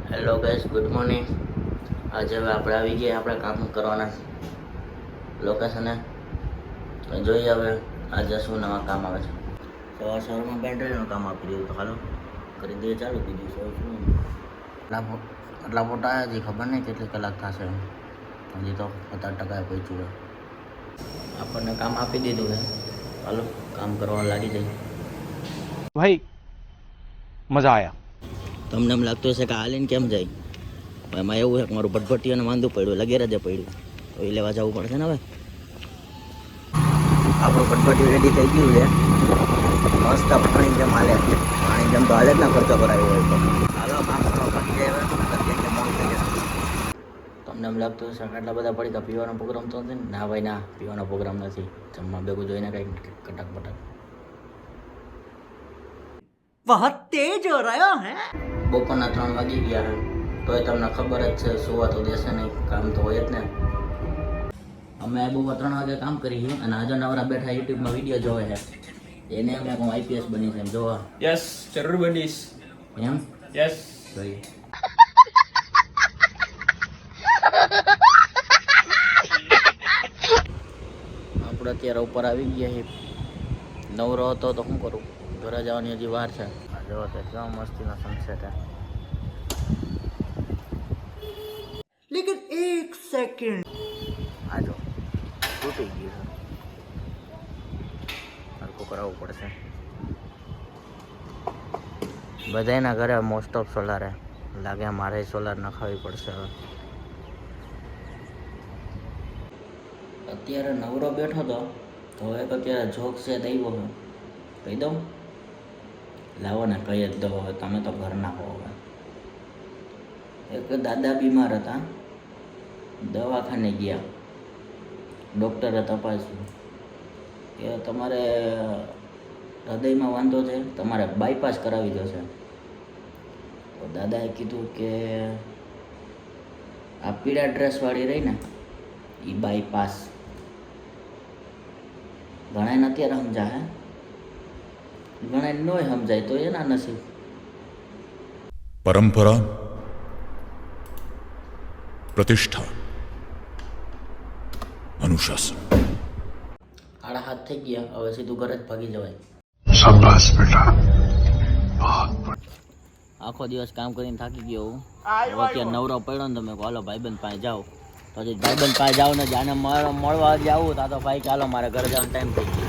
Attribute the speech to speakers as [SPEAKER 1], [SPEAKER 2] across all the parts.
[SPEAKER 1] Hello guys, good morning. આજે હવે આપણે આવી ગયા આપણે કામ કરવાના લોકેશને. જોઈએ હવે આજે શું નવા કામ આવે છે. સવારમાં બેટરીનું કામ આપી દીધું તો હાલો કરી દઈએ, ચાલુ કીધું. શું આટલા ફોટા હજી ખબર નહીં કેટલી કલાક થશે. હજી તો 70% પહોંચ્યું હોય. આપણને કામ આપી દીધું છે, હાલો કામ કરવા લાગી જાય.
[SPEAKER 2] ભાઈ મજા આયા.
[SPEAKER 1] તમને એમ લાગતું હશે કે હાલીને કેમ જાય? એમાં એવું છે કે મારું ભટભટીઓને વાંધું પડ્યું, લગેર જ પડ્યું, તો એ લેવા જવું પડશે ને. હવે આપણું ભટભટીયું રેડી થઈ ગયું છે, મસ્ત પાણી જેમ હાલે. પાણી જેમ તો હાલે જ ના, ખર્ચો કરાવ્યો હોય તો. હાલો કામ કરવા પડી જાય. હવે મોડું થઈ જશે. તમને એમ લાગતું હશે કે આટલા બધા પડી પીવાનો પ્રોગ્રામ તો નથી ને? ના ભાઈ ના, પીવાનો પ્રોગ્રામ નથી. જમવા ભેગું જોઈને કંઈક કટક પટક.
[SPEAKER 3] बहुत तेज हो रहा है।
[SPEAKER 1] બપોરના 3 વાગી ગયા તોય તમને ખબર જ છે, સુવા તો દેશે નહીં, કામ તો હોય જ ને. અમે બપોર 3 વાગે કામ કરીએ અને આજે નવરા બેઠા યુટ્યુબમાં વિડીયો જોવે છે. એને અમે હું આઈપીએસ બની છે એમ જોવા.
[SPEAKER 4] યસ, જરૂર બનીશ.
[SPEAKER 1] એમ
[SPEAKER 4] યસ.
[SPEAKER 1] જોઈએ. આપણે અત્યારે ઉપર આવી ગયા છીએ. નવરો હતો તો શું કરું, ઘરે જવાની હજી વાર છે. જો તો કેવા મસ્તીનો સનસેટ છે.
[SPEAKER 3] लेकिन एक सेकंड,
[SPEAKER 1] આ જો તૂટી ગયું છે, હરખું કરાવવું પડશે. બધાના ઘરે મોસ્ટ ઓફ સોલાર લાગે, મારે સોલાર નખાવી પડશે હવે. અત્યારે નવરો બેઠો તો એક અત્યારે જોક છે દઈવો હું કહી દઉં. લાવો ને કહી જ દો, હવે તમે તો ઘરના હો. હવે એક દાદા બીમાર હતા, દવાખાને ગયા. ડૉક્ટરે તપાસ્યું કે તમારે હૃદયમાં વાંધો છે, તમારે બાયપાસ કરાવી જશે. તો દાદાએ કીધું કે આ પીળા ડ્રેસવાળી રહી ને એ બાયપાસ. ઘણાને અત્યારે સમજાય, ઘણા નોય સમજાય તો એના નસીબ.
[SPEAKER 5] परंपरा, प्रतिष्ठा, अनुशासन.
[SPEAKER 1] 7:30 થઈ ગયા, હવે સીધું ઘરે જ ભાગી જવાય.
[SPEAKER 5] शाबाश बेटा.
[SPEAKER 1] આખો દિવસ કામ કરીને થાકી ગયો હું. હવે અત્યારે નવરો પડ્યો ને, તમે હાલો ભાઈબંધ પાસે જાઓ. પછી ભાઈબંધ પાસે જાઓ ને, જાને મળવા જાવું તા તો ભાઈ ચાલો મારે ઘરે જવાનો ટાઈમ થઈ ગયો.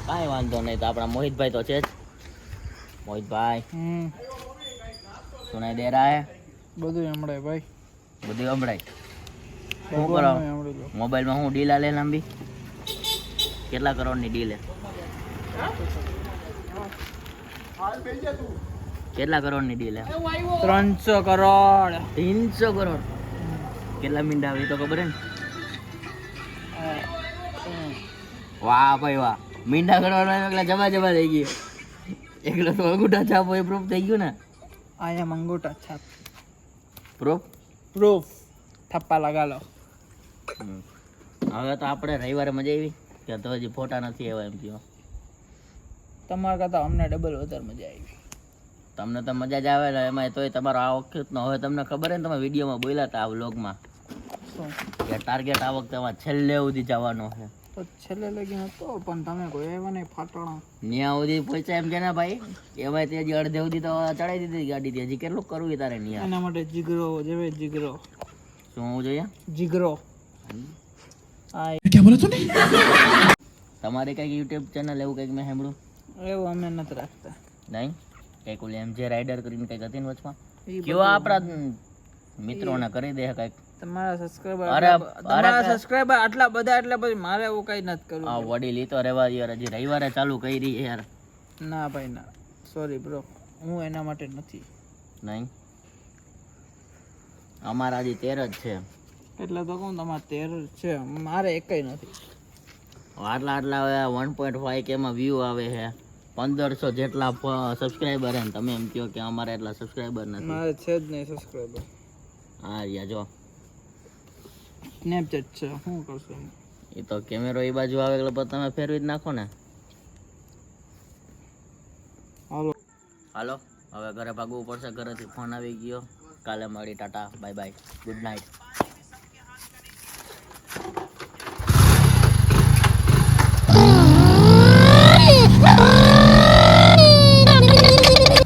[SPEAKER 1] કાંઈ વાંધો નહીં, તો આપણા મોહિતભાઈ તો છે જ. મોહિતભાઈ સુનાઈ દે રહા હે?
[SPEAKER 2] બધું હમણાં ભાઈ,
[SPEAKER 1] બધું સંભળાય. શું કરો મોબાઈલમાં? હું ડીલ આલે લાંબી? કેટલા કરોડની ડીલ હે? કેટલા કરોડની ડીલ હે?
[SPEAKER 2] 300 કરોડ.
[SPEAKER 1] 300 કરોડ. કેટલા મીંડા આવે તો ખબર હે ને? વાહ ભાઈ વાહ, મીંડા કરવાનો એકલા જમા જમા થઈ ગયું. એકલો તો અંગૂઠા છાપો એ પ્રૂફ થઈ ગયું ને.
[SPEAKER 2] આયા મંગોટા છાપ
[SPEAKER 1] પ્રૂફ
[SPEAKER 2] પ્રૂફ થપ્પા લગા લો.
[SPEAKER 1] હવે તો આપણે રવિવારે મજા આવી કે તો હજી ફોટા નથી આવ્યા એમ કહો.
[SPEAKER 2] તમારા કરતા અમને ડબલ વધારે મજા આવી.
[SPEAKER 1] તમને તો મજા જ આવે ને, એમાં તોય તમારો આ વખતનો હવે તમને ખબર હે ને, તમે વિડીયોમાં બોલ્યા હતા આ વ્લોગમાં કે ટાર્ગેટ આ વખતે છેલ્લે સુધી જવાનો છે.
[SPEAKER 2] તો છેલ્લે લગી હતો પણ તમે કોઈ આવ્યા નહીં ફાટણા.
[SPEAKER 1] ન્યા સુધી પહોંચ્યા એમ કે ના ભાઈ? એમાં તે હજી અડધે સુધી તો ચડાવી દીધી ગાડી. હજી કેટલું કરવું તારે ન્યા?
[SPEAKER 2] એના માટે જીગરો જેવે જીગરો.
[SPEAKER 1] શું હોવું જોઈએ?
[SPEAKER 2] જીગરો.
[SPEAKER 5] क्या बोला तूने?
[SPEAKER 1] તમારે કંઈક યુટ્યુબ ચેનલ એવું કંઈક મેં સાંભળ્યું?
[SPEAKER 2] એવું અમે નથી રાખતા.
[SPEAKER 1] નહીં કંઈક ઓલી MJ રાઇડર કરીને કંઈક હતી ને વચમાં? કેવો આપણા મિત્રોને કરી દે કંઈક.
[SPEAKER 2] તમારા સબસ્ક્રાઇબર
[SPEAKER 1] અરે
[SPEAKER 2] સબસ્ક્રાઇબર આટલા બધા એટલે પછી મારે એવું કઈ નથી કરવું.
[SPEAKER 1] આ વડીલ ઈ તો રેવા યાર, હજી રવિવારે ચાલુ કરી યાર.
[SPEAKER 2] ના ભાઈ ના, સોરી બ્રો, હું એના માટે નથી.
[SPEAKER 1] નહીં અમારા હજી 13 જ છે.
[SPEAKER 2] એટલે તો કહું તમારે 13 છે, મારે એકય નથી.
[SPEAKER 1] આટલા 1.5 કે માં વ્યૂ આવે છે, 1500 જેટલા સબસ્ક્રાઈબર હે ને તમે એમ કહો કે અમારે એટલા સબસ્ક્રાઈબર નથી.
[SPEAKER 2] મારે છે જ નહીં સબસ્ક્રાઇબર.
[SPEAKER 1] હા યા જો
[SPEAKER 2] સ્નેપચેટ છે, શું કરશો?
[SPEAKER 1] એ તો કેમેરો એ બાજુ આવે એટલે પછી તમે ફેરવી જ નાખો ને.
[SPEAKER 2] હાલો
[SPEAKER 1] હાલો હવે ઘરે ભાગવું પડશે, ઘરેથી ફોન આવી ગયો. કાલે મળી, Tata bye bye, good night.